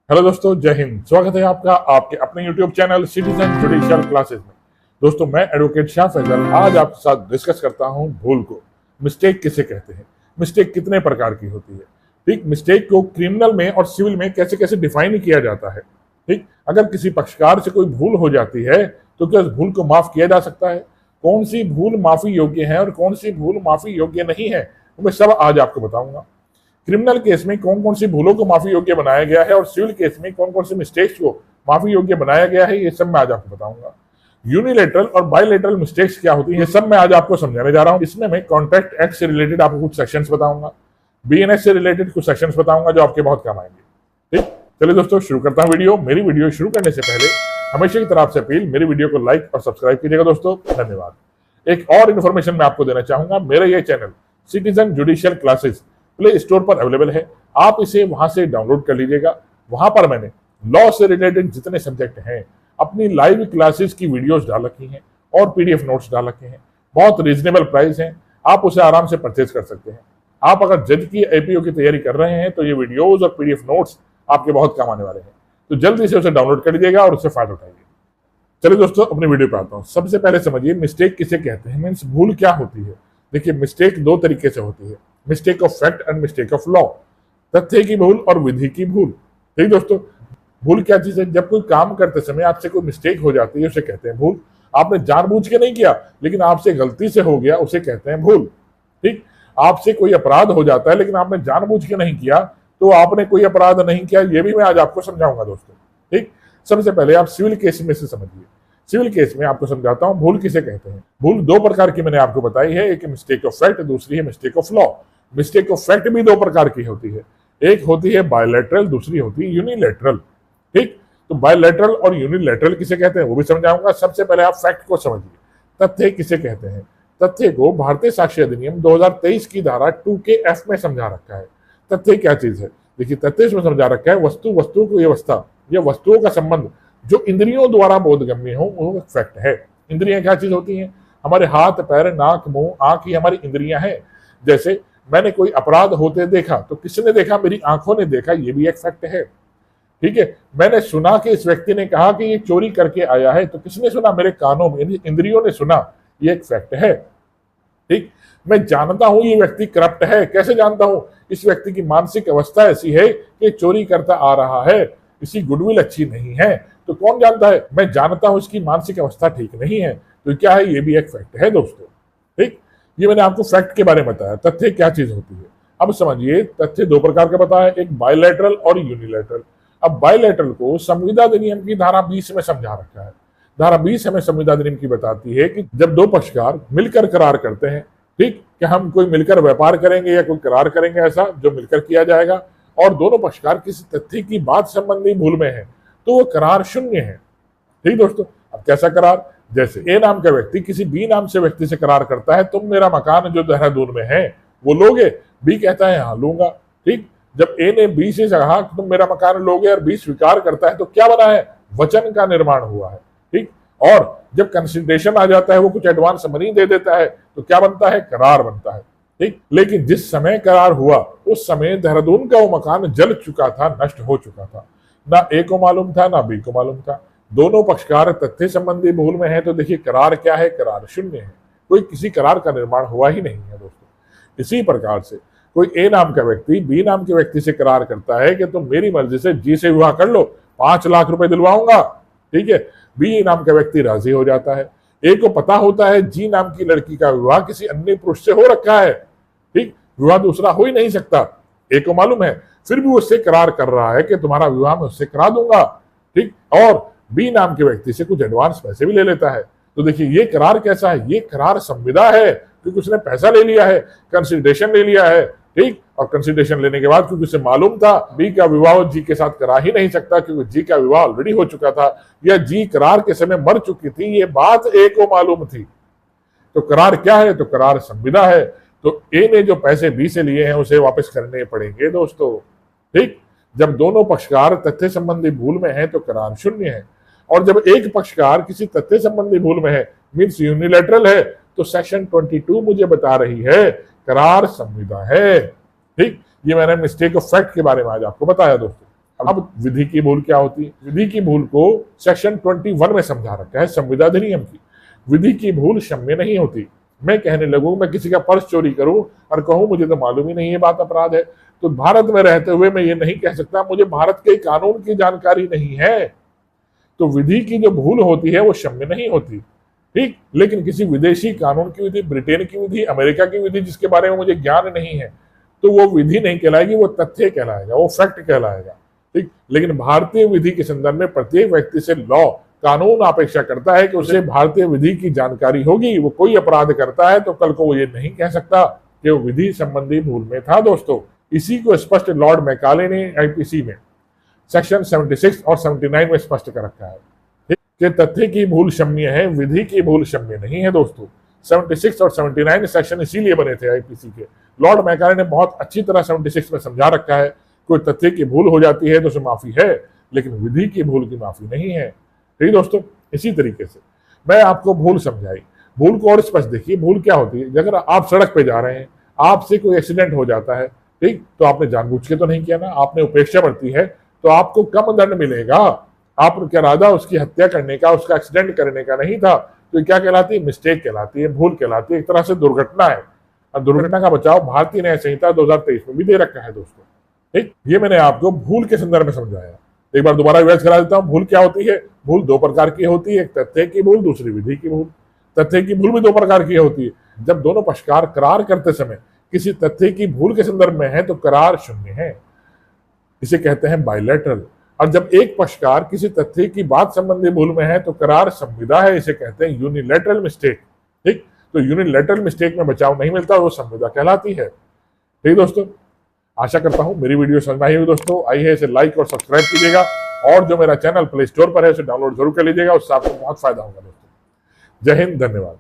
Hello दोस्तों, जय हिंद। स्वागत है आपका आपके अपने YouTube channel citizen judicial classes में। दोस्तों, मैं एडवोकेट शाह फैजल आज आपके साथ डिस्कस करता हूं भूल को। मिस्टेक किसे कहते हैं, मिस्टेक कितने प्रकार की होती है। ठीक, मिस्टेक को क्रिमिनल में और सिविल में कैसे कैसे डिफाइन किया जाता है। ठीक, अगर किसी पक्षकार से कोई भूल हो जाती है तो क्या उस भूल को माफ किया जा सकता है, कौन सी भूल माफी योग्य है और कौन सी भूल माफी योग्य नहीं है, मैं सब आज आपको बताऊंगा। क्रिमिनल केस में कौन कौन सी भूलों को माफी योग्य बनाया गया है और सिविल केस में कौन कौन सी मिस्टेक्स को माफी योग्य बनाया गया है, ये सब मैं आज आपको बताऊंगा। यूनिलेटरल और बायलेटरल मिस्टेक्स क्या होती है, ये सब मैं आज आपको समझाने जा रहा हूं। इसमें मैं कॉन्ट्रैक्ट एक्ट से रिलेटेड आपको कुछ सेक्शंस बताऊंगा, बीएनएस से रिलेटेड कुछ सेक्शंस बताऊंगा जो आपके बहुत काम आएंगे। ठीक, चलिए दोस्तों शुरू करता हूं वीडियो। मेरी वीडियो शुरू करने से पहले हमेशा की तरह आपसे अपील, मेरी वीडियो को लाइक और सब्सक्राइब कीजिएगा दोस्तों। धन्यवाद। एक और इन्फॉर्मेशन मैं आपको देना चाहूंगा, मेरा ये channel citizen judicial classes play store पर अवेलेबल है, आप इसे वहां से डाउनलोड कर लीजिएगा। वहां पर मैंने लॉ से रिलेटेड जितने सब्जेक्ट हैं अपनी लाइव क्लासेस की वीडियोस डाल रखी हैं और पीडीएफ नोट्स डाल रखे हैं। बहुत रीजनेबल प्राइस है, आप उसे आराम से परचेज कर सकते हैं। आप अगर जज की एपीओ की तैयारी कर रहे हैं तो ये वीडियोज और पीडीएफ नोट्स आपके बहुत काम आने वाले हैं, तो जल्दी से उसे डाउनलोड कर लीजिएगा और उससे फायदा उठाइए। चलिए दोस्तों अपनी वीडियो पे आता हूँ। सबसे पहले समझिए मिस्टेक किसे कहते हैं, मीन्स भूल क्या होती है। देखिए, मिस्टेक दो तरीके से होती है, mistake of fact and mistake of law. तथ्य की भूल और विधि की भूल। ठीक दोस्तों, भूल क्या चीज है, जब कोई काम करते समय आपसे कोई मिस्टेक हो जाती है उसे कहते हैं भूल। आपने जानबूझ के नहीं किया लेकिन आपसे गलती से हो गया, उसे कहते हैं भूल। ठीक, आपसे कोई अपराध हो जाता है लेकिन आपने जानबूझ के नहीं किया तो आपने कोई अपराध नहीं किया, ये भी मैं आज आपको समझाऊंगा दोस्तों। ठीक, सबसे पहले आप सिविल केस में से समझिए। सिविल केस में आपको समझाता हूं भूल किसे कहते हैं। भूल दो प्रकार की मैंने आपको बताई है, एक मिस्टेक ऑफ फैक्ट, दूसरी है mistake of law. Mistake of fact भी दो प्रकार की होती है, एक होती है बायलैटरल, दूसरी होती है यूनिलैटरल। ठीक, तो बायलैटरल और यूनिलैटरल किसे कहते हैं वो भी समझाऊंगा। सबसे पहले आप फैक्ट को समझिए। तथ्य किसे कहते हैं, तथ्य को भारतीय साक्ष्य अधिनियम 2023 की धारा 2K(F) में समझा रखा है। तथ्य क्या चीज है, देखिए तथ्य इसमें समझा रखा है वस्तुओं की व्यवस्था या वस्तुओं का संबंध जो इंद्रियों द्वारा बोधगम्य हो, वो फैक्ट है। इंद्रियां क्या चीज होती हैं, हमारे हाथ पैर नाक मुंह आंख, ये हमारी इंद्रियां हैं। जैसे मैंने कोई अपराध होते देखा तो किसने देखा, मेरी आंखों ने देखा, ये भी एक फैक्ट है। ठीक है, मैंने सुना कि इस व्यक्ति ने कहा कि ये चोरी करके आया है, तो किसने सुना, मेरे कानों में, इंद्रियों ने सुना, ये एक फैक्ट है। ठीक, मैं जानता हूं ये व्यक्ति करप्ट है, कैसे जानता हूं, इस व्यक्ति की मानसिक अवस्था ऐसी है कि चोरी करता आ रहा है, इसकी गुडविल अच्छी नहीं है। तो कौन जानता है, मैं जानता हूं इसकी मानसिक अवस्था ठीक नहीं है, तो क्या है, ये भी एक फैक्ट है दोस्तों। ठीक, ये मैंने आपको फैक्ट के बारे में बताया। तथ्य क्या चीज होती है, अब समझिए। तथ्य दो प्रकार का बताया, एक बायलैटरल और यूनिलैटरल। अब बायलैटरल को संविदा अधिनियम की धारा 20 में समझा रखा है। धारा 20 हमें संविदा अधिनियम की बताती है कि जब दो पक्षकार मिलकर करार करते हैं, ठीक, कि हम कोई मिलकर व्यापार करेंगे या कोई करार करेंगे ऐसा जो मिलकर किया जाएगा, और दोनों पक्षकार किसी तथ्य की बात संबंधी भूल में है, तो वो करार शून्य है। ठीक दोस्तों, अब कैसा करार, जैसे ए नाम का व्यक्ति किसी बी नाम से व्यक्ति से करार करता है, तुम मेरा मकान जो देहरादून में है वो लोगे, बी कहता है हाँ लूंगा। ठीक, जब ए ने बी से कहा कि तुम मेरा मकान लोगे और बी स्वीकार करता है, तो क्या बना है, वचन का निर्माण हुआ है। ठीक, और जब कंसिडरेशन आ जाता है, वो कुछ एडवांस मनी दे देता है, तो क्या बनता है, करार बनता है। ठीक, लेकिन जिस समय करार हुआ उस समय देहरादून का वो मकान जल चुका था, नष्ट हो चुका था, ना ए को मालूम था ना बी को मालूम था। दोनों पक्षकार तथ्य संबंधी भूल में है, तो देखिए करार क्या है, करार शून्य है, कोई किसी करार का निर्माण हुआ ही नहीं है दोस्तों। इसी प्रकार से कोई ए नाम का व्यक्ति बी नाम के व्यक्ति से करार करता है कि तुम मेरी मर्जी से जी से विवाह कर लो, 5 लाख रुपए दिलवाऊंगा। ठीक है, बी नाम का व्यक्ति राजी हो जाता है। ए को पता होता है जी नाम की लड़की का विवाह किसी अन्य पुरुष से हो रखा है, ठीक, विवाह दूसरा हो ही नहीं सकता, ए को मालूम है, फिर भी उससे करार कर रहा है कि तुम्हारा विवाह मैं उससे करा दूंगा। ठीक, और बी नाम के व्यक्ति से कुछ एडवांस पैसे भी ले लेता है। तो देखिए ये करार कैसा है, ये करार संविदा है, क्योंकि उसने पैसा ले लिया है, कंसिडरेशन ले लिया है। ठीक, और कंसिडरेशन लेने के बाद क्योंकि उसे मालूम था बी का विवाह जी के साथ करा ही नहीं सकता, क्योंकि जी का विवाह ऑलरेडी हो चुका था, या जी करार के समय मर चुकी थी, ये बात ए को मालूम थी। तो करार क्या है, तो करार संविदा है। तो ए ने जो पैसे बी से लिए हैं उसे वापस करने पड़ेंगे दोस्तों। ठीक, जब दोनों पक्षकार तथ्य संबंधी भूल में है तो करार शून्य है, और जब एक पक्षकार किसी तथ्य संबंधी भूल में है, मीन्स यूनिलैटरल है, तो सेक्शन 22 मुझे बता रही है करार संविदा है। ठीक, ये मैंने मिस्टेक ऑफ फैक्ट के बारे में आज आपको बताया दोस्तों। अब विधि की भूल क्या होती है? विधि की भूल को सेक्शन 21 में समझा रखा है संविदा अधिनियम की। विधि की भूल क्षम्य नहीं होती। मैं कहने लगूं, मैं किसी का पर्स चोरी करूं और कहूं मुझे तो मालूम ही नहीं ये बात अपराध है, तो भारत में रहते हुए मैं ये नहीं कह सकता मुझे भारत के कानून की जानकारी नहीं है। तो विधि की जो भूल होती है वो क्षम्य नहीं होती, ठीक। लेकिन किसी विदेशी कानून की विधि, ब्रिटेन की विधि, अमेरिका की विधि जिसके बारे में मुझे ज्ञान नहीं है, तो वो विधि नहीं कहलाएगी, वो तथ्य कहलाएगा, वो फैक्ट कहलाएगा, ठीक। लेकिन भारतीय विधि के संदर्भ में प्रत्येक व्यक्ति से लॉ, कानून अपेक्षा करता है कि उसे भारतीय विधि की जानकारी होगी। वो कोई अपराध करता है तो कल को वो ये नहीं कह सकता कि वो विधि संबंधी भूल में था। दोस्तों, इसी को स्पष्ट लॉर्ड मैकाले ने आईपीसी में सेक्शन 76 और 79 में स्पष्ट कर रखा है कि तथ्य की भूल क्षम्य है, विधि की भूल क्षम्य नहीं है। दोस्तों, 76 और 79 सेक्शन इसीलिए बने थे आईपीसी के। लॉर्ड मैकाले ने बहुत अच्छी तरह 76 में समझा रखा है, कोई तथ्य की भूल हो जाती है तो उसे माफी है, लेकिन विधि की भूल की माफी नहीं है, ठीक दोस्तों। इसी तरीके से मैं आपको भूल समझाई। भूल को और स्पष्ट देखिए, भूल क्या होती है? अगर आप सड़क पे जा रहे हैं, आपसे कोई एक्सीडेंट हो जाता है, ठीक, तो आपने जानबूझ के तो नहीं किया ना, आपने उपेक्षा बरती है, तो आपको कम दंड मिलेगा। आपका इरादा उसकी हत्या करने का, उसका एक्सीडेंट करने का नहीं था, तो क्या कहलाती है? मिस्टेक कहलाती है, भूल कहलाती है, एक तरह से दुर्घटना है। और दुर्घटना का बचाव भारतीय न्याय संहिता 2023 में भी दे रखा है दोस्तों, ठीक। ये मैंने आपको भूल के संदर्भ में समझाया। एक बार दोबारा रिवाइज करा देता हूं। भूल क्या होती है? भूल दो प्रकार की होती है, एक तथ्य की भूल, दूसरी विधि की भूल। तथ्य की भूल भी दो प्रकार की होती है। जब दोनों पक्षकार करार करते समय किसी तथ्य की भूल के संदर्भ में है तो करार शून्य है, इसे कहते हैं बायलैटरल। और जब एक पक्षकार किसी तथ्य की बात संबंधी भूल में है तो करार संविदा है, इसे कहते हैं यूनिलैटरल मिस्टेक, ठीक। तो यूनिलैटरल मिस्टेक में बचाव नहीं मिलता, वो संविदा कहलाती है, ठीक दोस्तों। आशा करता हूं मेरी वीडियो समझ में आई हो दोस्तों। आइए इसे लाइक और सब्सक्राइब कीजिएगा, और जो मेरा चैनल प्ले स्टोर पर है उसे डाउनलोड जरूर कर लीजिएगा, उससे आपको बहुत फायदा होगा दोस्तों। जय हिंद, धन्यवाद।